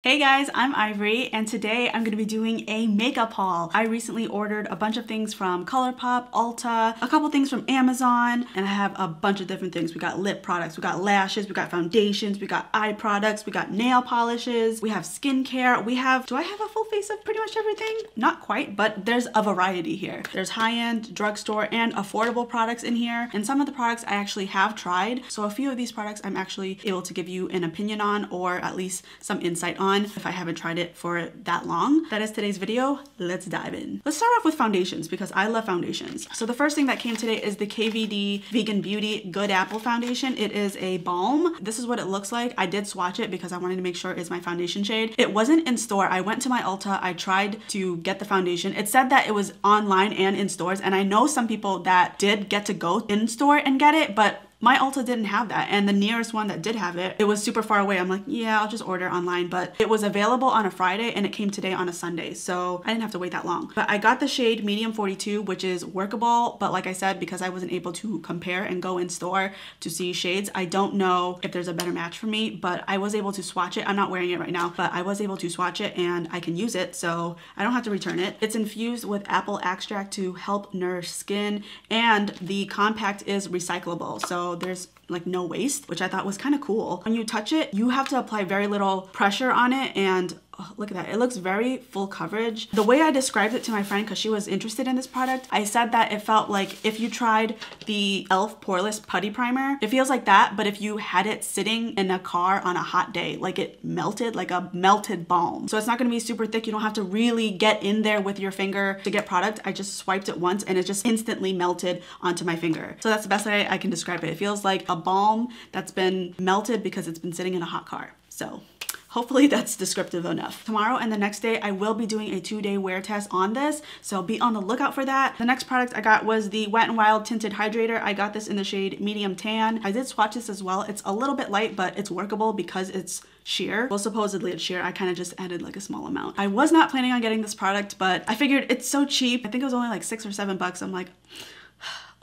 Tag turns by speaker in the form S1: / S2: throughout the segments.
S1: Hey guys, I'm Ivory, and today I'm going to be doing a makeup haul. I recently ordered a bunch of things from Colourpop, Ulta, a couple things from Amazon, and I have a bunch of different things. We got lip products, we got lashes, we got foundations, we got eye products, we got nail polishes, we have skincare, do I have a full face of pretty much everything? Not quite, but there's a variety here. There's high-end, drugstore, and affordable products in here, and some of the products I actually have tried, so a few of these products I'm actually able to give you an opinion on, or at least some insight on if I haven't tried it for that long. That is today's video. Let's dive in. Let's start off with foundations because I love foundations. So the first thing that came today is the KVD Vegan Beauty Good Apple Foundation. It is a balm. This is what it looks like. I did swatch it because I wanted to make sure it's my foundation shade. It wasn't in store. I went to my Ulta. I tried to get the foundation. It said that it was online and in stores, and I know some people that did get to go in store and get it, but my Ulta didn't have that, and the nearest one that did have it, it was super far away. I'm like, yeah, I'll just order online, but it was available on a Friday and it came today on a Sunday, so I didn't have to wait that long. But I got the shade medium 42, which is workable, but like I said, because I wasn't able to compare and go in store to see shades, I don't know if there's a better match for me, but I was able to swatch it. I'm not wearing it right now, but I was able to swatch it and I can use it, so I don't have to return it. It's infused with apple extract to help nourish skin, and the compact is recyclable, so there's like no waste, which I thought was kind of cool. When you touch it, you have to apply very little pressure on it, and oh, look at that. It looks very full coverage. The way I described it to my friend, because she was interested in this product, I said that it felt like if you tried the e.l.f. Poreless Putty Primer, it feels like that, but if you had it sitting in a car on a hot day, like it melted, like a melted balm. So it's not gonna be super thick. You don't have to really get in there with your finger to get product. I just swiped it once and it just instantly melted onto my finger. So that's the best way I can describe it. It feels like a balm that's been melted because it's been sitting in a hot car. So hopefully that's descriptive enough. Tomorrow and the next day, I will be doing a 2-day wear test on this, so be on the lookout for that. The next product I got was the Wet n Wild Tinted Hydrator. I got this in the shade medium tan. I did swatch this as well. It's a little bit light, but it's workable because it's sheer. Well, supposedly it's sheer. I kind of just added like a small amount. I was not planning on getting this product, but I figured it's so cheap. I think it was only like $6 or $7. I'm like,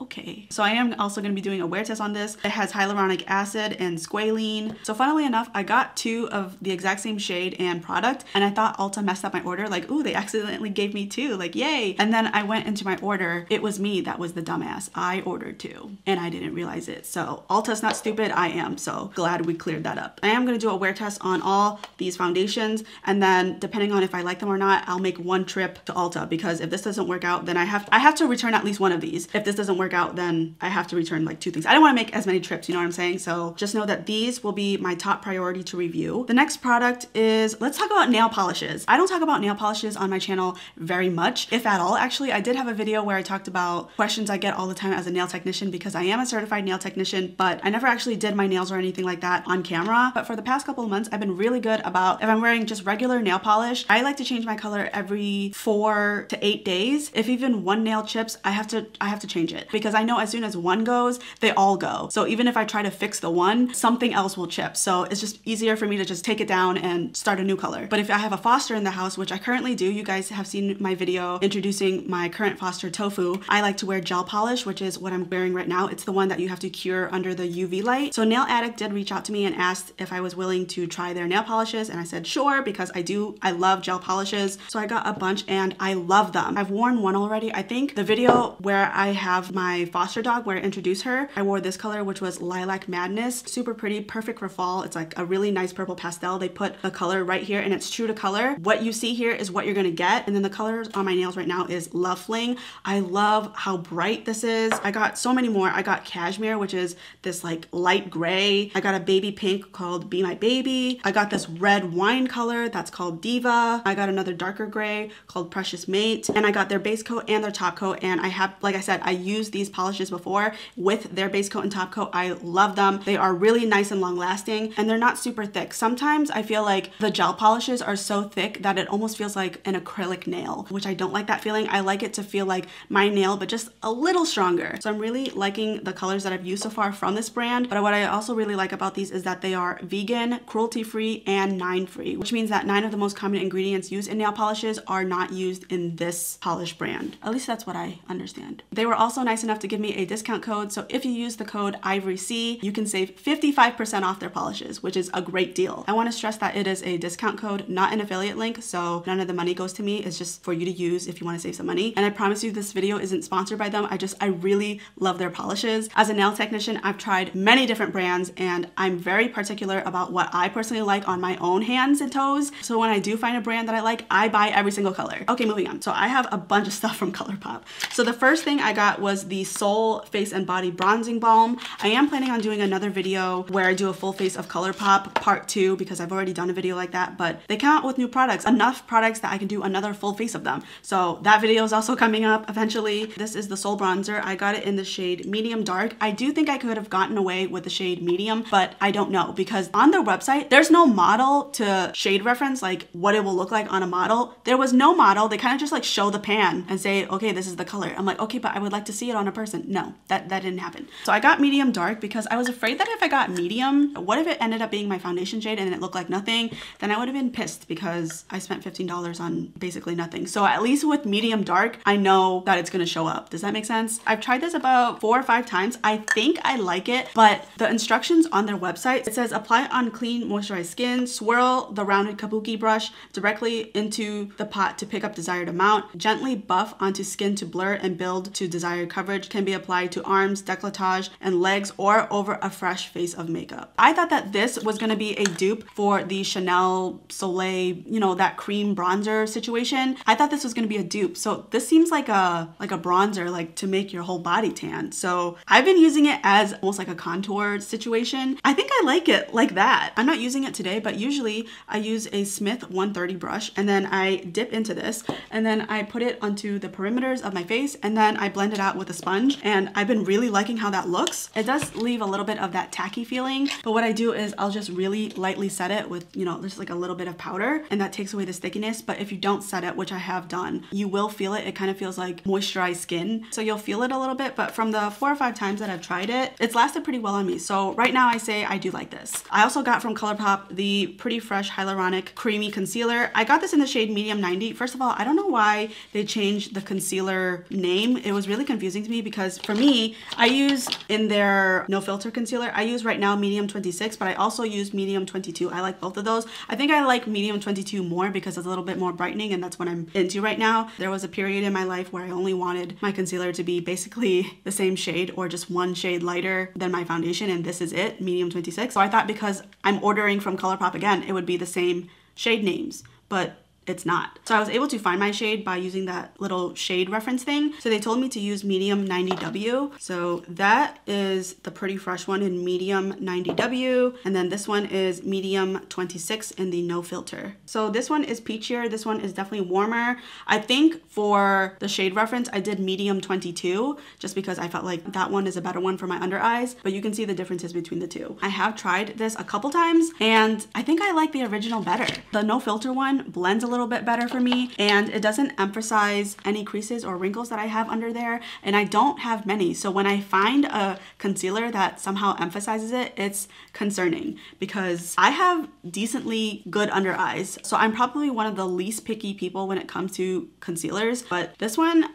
S1: okay. So I am also going to be doing a wear test on this. It has hyaluronic acid and squalene. So funnily enough, I got 2 of the exact same shade and product, and I thought Ulta messed up my order. Like, ooh, they accidentally gave me 2, like, yay. And then I went into my order. It was me that was the dumbass. I ordered 2 and I didn't realize it. So Ulta's not stupid, I am. So glad we cleared that up. I am going to do a wear test on all these foundations, and then depending on if I like them or not, I'll make one trip to Ulta, because if this doesn't work out, then I have to return at least one of these. If this doesn't work out, then I have to return like 2 things. I don't want to make as many trips, you know what I'm saying? So just know that these will be my top priority to review. The next product is, let's talk about nail polishes. I don't talk about nail polishes on my channel very much, if at all. Actually, I did have a video where I talked about questions I get all the time as a nail technician, because I am a certified nail technician, but I never actually did my nails or anything like that on camera. But for the past couple of months, I've been really good about, if I'm wearing just regular nail polish, I like to change my color every 4 to 8 days. If even one nail chips, I have to change it, because I know as soon as one goes, they all go. So even if I try to fix the one, something else will chip. So it's just easier for me to just take it down and start a new color. But if I have a Foster in the house, which I currently do, you guys have seen my video introducing my current Foster Tofu, I like to wear gel polish, which is what I'm wearing right now. It's the one that you have to cure under the UV light. So Nail Addict did reach out to me and asked if I was willing to try their nail polishes, and I said sure, because I love gel polishes. So I got a bunch and I love them. I've worn one already. I think the video where I have my Foster dog, where I introduced her, I wore this color, which was Lilac Madness. Super pretty, perfect for fall. It's like a really nice purple pastel. They put the color right here and it's true to color. What you see here is what you're gonna get. And then the colors on my nails right now is Love Fling. I love how bright this is. I got so many more. I got Cashmere, which is this like light gray. I got a baby pink called Be My Baby. I got this red wine color that's called Diva. I got another darker gray called Precious Mate. And I got their base coat and their top coat. And I have, like I said, I used these polishes before with their base coat and top coat. I love them. They are really nice and long lasting, and they're not super thick. Sometimes I feel like the gel polishes are so thick that it almost feels like an acrylic nail, which I don't like that feeling. I like it to feel like my nail, but just a little stronger. So I'm really liking the colors that I've used so far from this brand. But what I also really like about these is that they are vegan, cruelty-free, and 9-free, which means that 9 of the most common ingredients used in nail polishes are not used in this polish brand. At least that's what I understand. They were also nice nice enough to give me a discount code. So if you use the code IvoryC, you can save 55% off their polishes, which is a great deal. I want to stress that it is a discount code, not an affiliate link. So none of the money goes to me. It's just for you to use if you want to save some money. And I promise you this video isn't sponsored by them. I really love their polishes. As a nail technician, I've tried many different brands and I'm very particular about what I personally like on my own hands and toes. So when I do find a brand that I like, I buy every single color. Okay, moving on. So I have a bunch of stuff from Colourpop. So the first thing I got was the Soul Face and Body Bronzing Balm. I am planning on doing another video where I do a full face of Colourpop part 2 because I've already done a video like that, but they come out with new products, enough products that I can do another full face of them. So that video is also coming up eventually. This is the Soul Bronzer. I got it in the shade medium dark. I do think I could have gotten away with the shade medium, but I don't know because on their website, there's no model to shade reference, like what it will look like on a model. There was no model. They kind of just like show the pan and say, okay, this is the color. I'm like, okay, but I would like to see it on a person. No, that didn't happen. So I got medium dark because I was afraid that if I got medium, what if it ended up being my foundation shade and it looked like nothing? Then I would have been pissed because I spent $15 on basically nothing. So at least with medium dark, I know that it's gonna show up. Does that make sense? I've tried this about 4 or 5 times. I think I like it, but the instructions on their website, it says apply on clean moisturized skin, swirl the rounded kabuki brush directly into the pot to pick up desired amount, gently buff onto skin to blur and build to desired coverage, can be applied to arms, décolletage, and legs or over a fresh face of makeup. I thought that this was gonna be a dupe for the Chanel Soleil, you know, that cream bronzer situation. I thought this was gonna be a dupe. So this seems like a bronzer, like to make your whole body tan. So I've been using it as almost like a contour situation. I think I like it like that. I'm not using it today, but usually I use a Smith 130 brush and then I dip into this and then I put it onto the perimeters of my face and then I blend it out with a sponge, and I've been really liking how that looks. It does leave a little bit of that tacky feeling, but what I do is I'll just really lightly set it with, you know, just like a little bit of powder, and that takes away the stickiness. But if you don't set it, which I have done, you will feel it. It kind of feels like moisturized skin. So you'll feel it a little bit, but from the 4 or 5 times that I've tried it, it's lasted pretty well on me. So right now I say I do like this. I also got from Colourpop the Pretty Fresh Hyaluronic Creamy Concealer. I got this in the shade medium 90. First of all, I don't know why they changed the concealer name. It was really confusing to me because for me, I use in their no filter concealer, I use right now medium 26, but I also use medium 22. I like both of those. I think I like medium 22 more because it's a little bit more brightening, and that's what I'm into right now. There was a period in my life where I only wanted my concealer to be basically the same shade or just one shade lighter than my foundation, and this is it, medium 26. So I thought because I'm ordering from Colourpop again, it would be the same shade names, but it's not. So I was able to find my shade by using that little shade reference thing. So they told me to use medium 90W. So that is the Pretty Fresh one in medium 90W. And then this one is medium 26 in the no filter. So this one is peachier. This one is definitely warmer. I think for the shade reference, I did medium 22 just because I felt like that one is a better one for my under eyes, but you can see the differences between the two. I have tried this a couple times and I think I like the original better. The no filter one blends a little bit better for me, and it doesn't emphasize any creases or wrinkles that I have under there, and I don't have many. So when I find a concealer that somehow emphasizes it, it's concerning because I have decently good under eyes. So I'm probably one of the least picky people when it comes to concealers, but this one,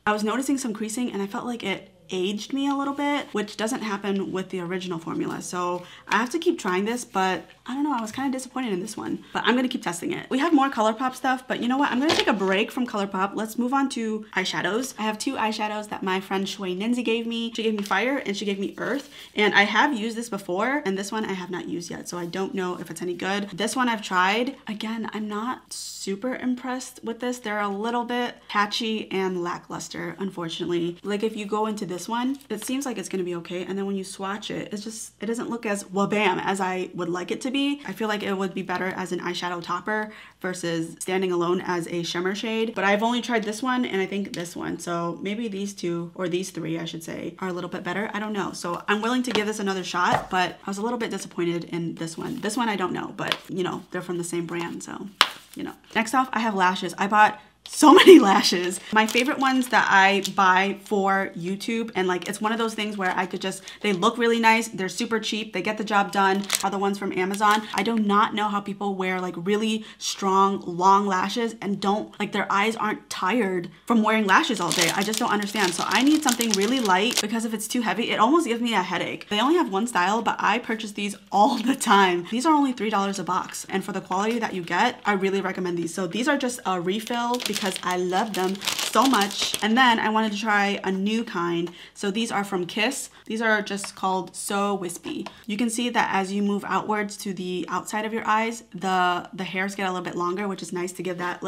S1: I was noticing some creasing and I felt like it aged me a little bit, which doesn't happen with the original formula. So I have to keep trying this, but I don't know, I was kind of disappointed in this one, but I'm gonna keep testing it. We have more Colourpop stuff, but you know what? I'm gonna take a break from Colourpop. Let's move on to eyeshadows. I have 2 eyeshadows that my friend Shui Ninzi gave me. She gave me Fire and she gave me Earth, and I have used this before, and this one I have not used yet, so I don't know if it's any good. This one I've tried. Again, I'm not super impressed with this. They're a little bit patchy and lackluster, unfortunately. Like if you go into this one, it seems like it's gonna be okay, and then when you swatch it, it doesn't look as wabam as I would like it to be. I feel like it would be better as an eyeshadow topper versus standing alone as a shimmer shade. But I've only tried this one and I think this one. So maybe these 2, or these 3 I should say, are a little bit better. I don't know. So I'm willing to give this another shot, but I was a little bit disappointed in this one. This one I don't know, but you know, they're from the same brand, so you know. Next off, I have lashes. I bought so many lashes. My favorite ones that I buy for YouTube, and like it's one of those things where I could just, they look really nice, they're super cheap, they get the job done, are the ones from Amazon. I do not know how people wear like really strong, long lashes and don't, like their eyes aren't tired from wearing lashes all day. I just don't understand. So I need something really light because if it's too heavy, it almost gives me a headache. They only have one style, but I purchase these all the time. These are only $3 a box. And for the quality that you get, I really recommend these. So these are just a refill because I love them so much. And then I wanted to try a new kind. So these are from Kiss. These are just called So Wispy. You can see that as you move outwards to the outside of your eyes, the hairs get a little bit longer, which is nice to give that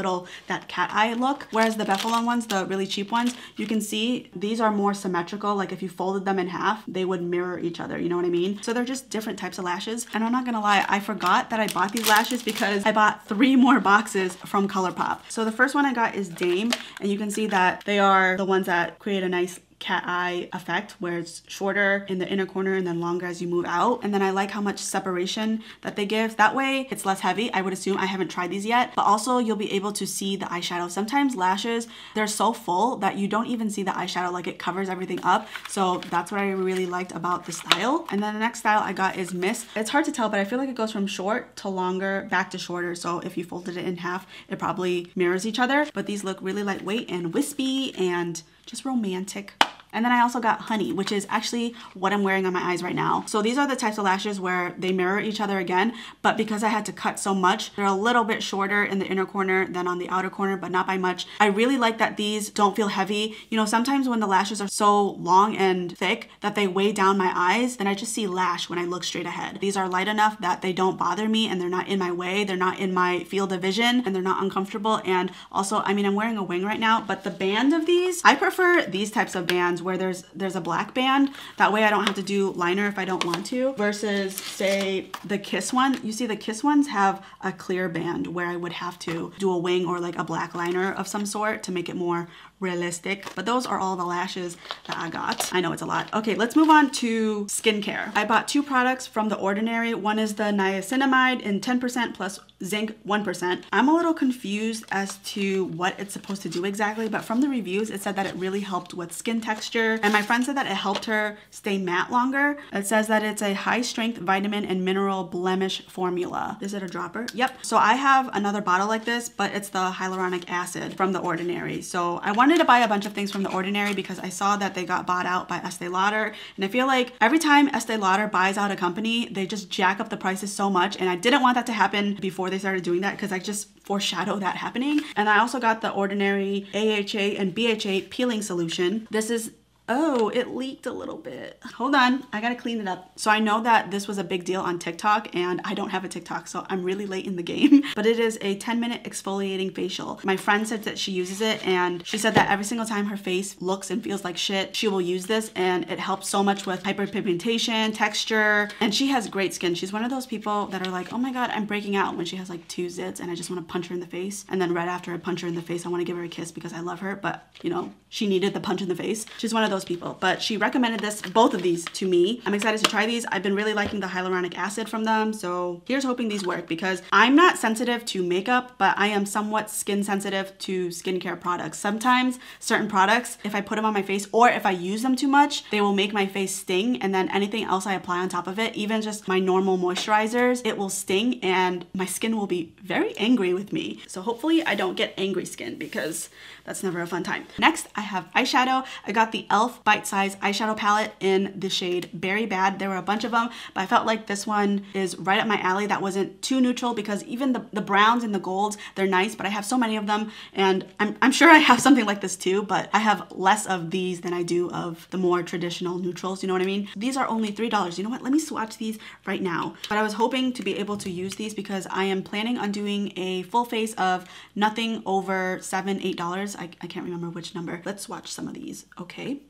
S1: cat eye look. Whereas the Buffalo ones, the really cheap ones, you can see these are more symmetrical. Like if you folded them in half, they would mirror each other. You know what I mean? So they're just different types of lashes. And I'm not gonna lie, I forgot that I bought these lashes because I bought 3 more boxes from Colourpop. So the first one I got is Dame, and you can see that they are the ones that create a nice cat eye effect where it's shorter in the inner corner and then longer as you move out. And then I like how much separation that they give. That way it's less heavy. I would assume. I haven't tried these yet, but also you'll be able to see the eyeshadow. Sometimes lashes, they're so full that you don't even see the eyeshadow, like it covers everything up. So that's what I really liked about the style. And then the next style I got is Mist. It's hard to tell, but I feel like it goes from short to longer back to shorter. So if you folded it in half, it probably mirrors each other. But these look really lightweight and wispy and just romantic. And then I also got Honey, which is actually what I'm wearing on my eyes right now. So these are the types of lashes where they mirror each other again, but because I had to cut so much, they're a little bit shorter in the inner corner than on the outer corner, but not by much. I really like that these don't feel heavy. You know, sometimes when the lashes are so long and thick that they weigh down my eyes, then I just see lash when I look straight ahead. These are light enough that they don't bother me and they're not in my way. They're not in my field of vision and they're not uncomfortable. And also, I mean, I'm wearing a wing right now, but the band of these, I prefer these types of bands where there's a black band. That way I don't have to do liner if I don't want to, versus say the Kiss one. You see the Kiss ones have a clear band where I would have to do a wing or like a black liner of some sort to make it more realistic. But those are all the lashes that I got. I know it's a lot. Okay, let's move on to skincare. I bought 2 products from The Ordinary. One is the niacinamide in 10% plus zinc 1%. I'm a little confused as to what it's supposed to do exactly, but from the reviews it said that it really helped with skin texture, and my friend said that it helped her stay matte longer. It says that it's a high strength vitamin and mineral blemish formula. Is it a dropper? Yep. So I have another bottle like this, but it's the hyaluronic acid from The Ordinary. So I wanted to buy a bunch of things from The Ordinary because I saw that they got bought out by Estee Lauder, and I feel like every time Estee Lauder buys out a company, they just jack up the prices so much, and I didn't want that to happen before they started doing that because I just foreshadow that happening. And I also got The Ordinary AHA and BHA peeling solution. This is, oh, it leaked a little bit. Hold on, I gotta clean it up. So I know that this was a big deal on TikTok, and I don't have a TikTok, so I'm really late in the game. But it is a 10-minute exfoliating facial. My friend said that she uses it, and she said that every single time her face looks and feels like shit, she will use this, and it helps so much with hyperpigmentation, texture, and she has great skin. She's one of those people that are like, oh my god, I'm breaking out, when she has like 2 zits and I just want to punch her in the face. And then right after I punch her in the face, I want to give her a kiss because I love her, but you know, she needed the punch in the face. She's one of those people, but she recommended both of these to me. I'm excited to try these. I've been really liking the hyaluronic acid from them, so here's hoping these work, because I'm not sensitive to makeup, but I am somewhat skin sensitive to skincare products. Sometimes certain products, if I put them on my face or if I use them too much, they will make my face sting, and then anything else I apply on top of it, even just my normal moisturizers, it will sting and my skin will be very angry with me. So hopefully I don't get angry skin, because that's never a fun time. Next, I have eyeshadow. I got the e.l.f. Bite Size eyeshadow palette in the shade Berry Bad. There were a bunch of them, but I felt like this one is right up my alley. That wasn't too neutral, because even the browns and the golds, they're nice, but I have so many of them, and I'm sure I have something like this too, but I have less of these than I do of the more traditional neutrals, you know what I mean? These are only $3. You know what? Let me swatch these right now. But I was hoping to be able to use these because I am planning on doing a full face of nothing over $7, $8. I can't remember which number. Let's swatch some of these. Okay.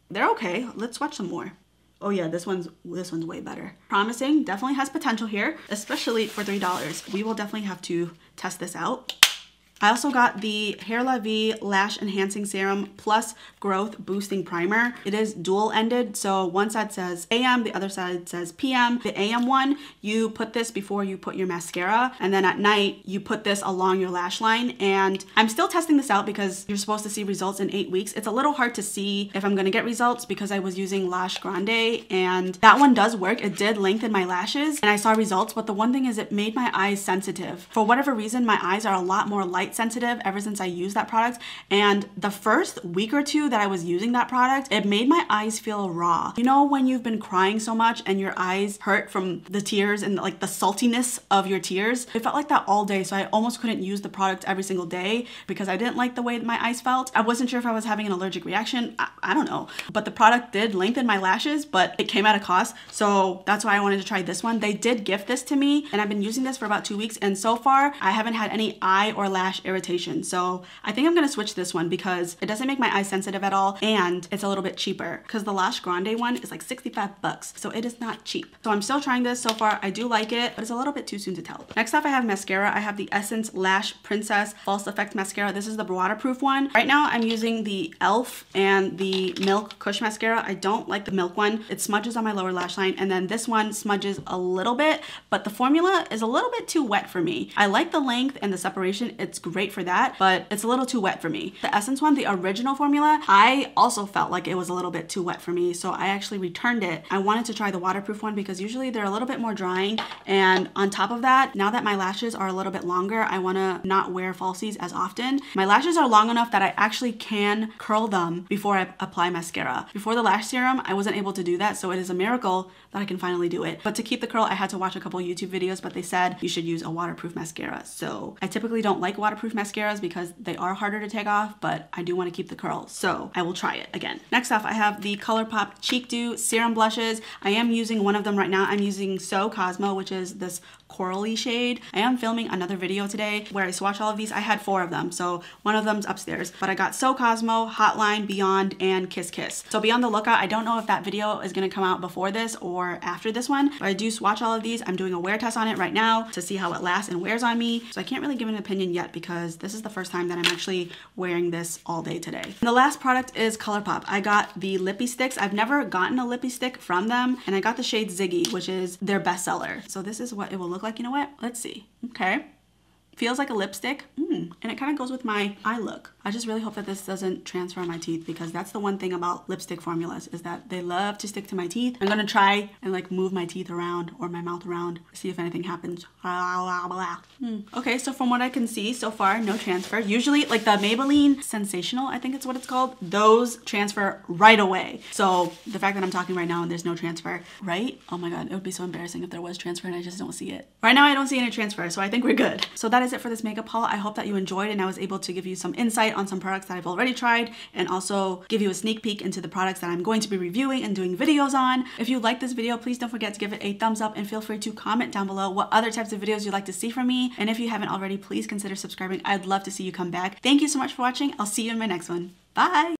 S1: They're okay. Let's swatch some more. Oh yeah, this one's way better. Promising, definitely has potential here, especially for $3. We will definitely have to test this out. I also got the Hair La Vie Lash Enhancing Serum Plus Growth Boosting Primer. It is dual ended, so one side says AM, the other side says PM. The AM one, you put this before you put your mascara, and then at night you put this along your lash line. And I'm still testing this out because you're supposed to see results in 8 weeks. It's a little hard to see if I'm gonna get results because I was using Lash Grande, and that one does work. It did lengthen my lashes and I saw results, but the one thing is it made my eyes sensitive. For whatever reason, my eyes are a lot more light sensitive ever since I used that product. And the first week or two that I was using that product, it made my eyes feel raw. You know when you've been crying so much and your eyes hurt from the tears and like the saltiness of your tears? It felt like that all day, so I almost couldn't use the product every single day because I didn't like the way that my eyes felt. I wasn't sure if I was having an allergic reaction. I don't know. But the product did lengthen my lashes, but it came at a cost. So that's why I wanted to try this one. They did gift this to me and I've been using this for about 2 weeks, and so far I haven't had any eye or lash irritation. So I think I'm gonna switch this one because it doesn't make my eyes sensitive at all and it's a little bit cheaper because the Lash Grande one is like 65 bucks. So it is not cheap. So I'm still trying this. So far I do like it, but it's a little bit too soon to tell. Next up I have mascara. I have the Essence Lash Princess False Effect Mascara. This is the waterproof one. Right now I'm using the e.l.f. and the Milk Kush Mascara. I don't like the Milk one. It smudges on my lower lash line, and then this one smudges a little bit, but the formula is a little bit too wet for me. I like the length and the separation. It's great for that, but it's a little too wet for me. The Essence one, the original formula, I also felt like it was a little bit too wet for me, so I actually returned it. I wanted to try the waterproof one because usually they're a little bit more drying, and on top of that, now that my lashes are a little bit longer, I want to not wear falsies as often. My lashes are long enough that I actually can curl them before I apply mascara. Before the lash serum, I wasn't able to do that, so it is a miracle that I can finally do it. But to keep the curl, I had to watch a couple YouTube videos, but they said you should use a waterproof mascara. So I typically don't like waterproof mascaras because they are harder to take off, but I do want to keep the curl, so I will try it again. Next off, I have the Colourpop Cheek Dew Serum Blushes. I am using one of them right now. I'm using So Cosmo, which is this corally shade. I am filming another video today where I swatch all of these. I had 4 of them, so one of them's upstairs, but I got So Cosmo, Hotline, Beyond, and Kiss Kiss. So be on the lookout. I don't know if that video is gonna come out before this or after this one, but I do swatch all of these. I'm doing a wear test on it right now to see how it lasts and wears on me. So I can't really give an opinion yet because this is the first time that I'm actually wearing this all day today. And the last product is Colourpop. I got the lippy sticks. I've never gotten a lippy stick from them, and I got the shade Ziggy, which is their bestseller. So this is what it will look like. You know what? Let's see. Okay. Feels like a lipstick, and it kind of goes with my eye look. I just really hope that this doesn't transfer on my teeth because that's the one thing about lipstick formulas is that they love to stick to my teeth. I'm gonna try and like move my teeth around or my mouth around, see if anything happens. Okay, so from what I can see so far, no transfer. Usually like the Maybelline Sensational, I think it's what it's called, those transfer right away. So the fact that I'm talking right now and there's no transfer, right? Oh my God, it would be so embarrassing if there was transfer and I just don't see it. Right now I don't see any transfer, so I think we're good. So that is it for this makeup haul. I hope that you enjoyed and I was able to give you some insight on some products that I've already tried and also give you a sneak peek into the products that I'm going to be reviewing and doing videos on. If you like this video, please don't forget to give it a thumbs up and feel free to comment down below what other types of videos you'd like to see from me. And if you haven't already, please consider subscribing. I'd love to see you come back. Thank you so much for watching. I'll see you in my next one. Bye!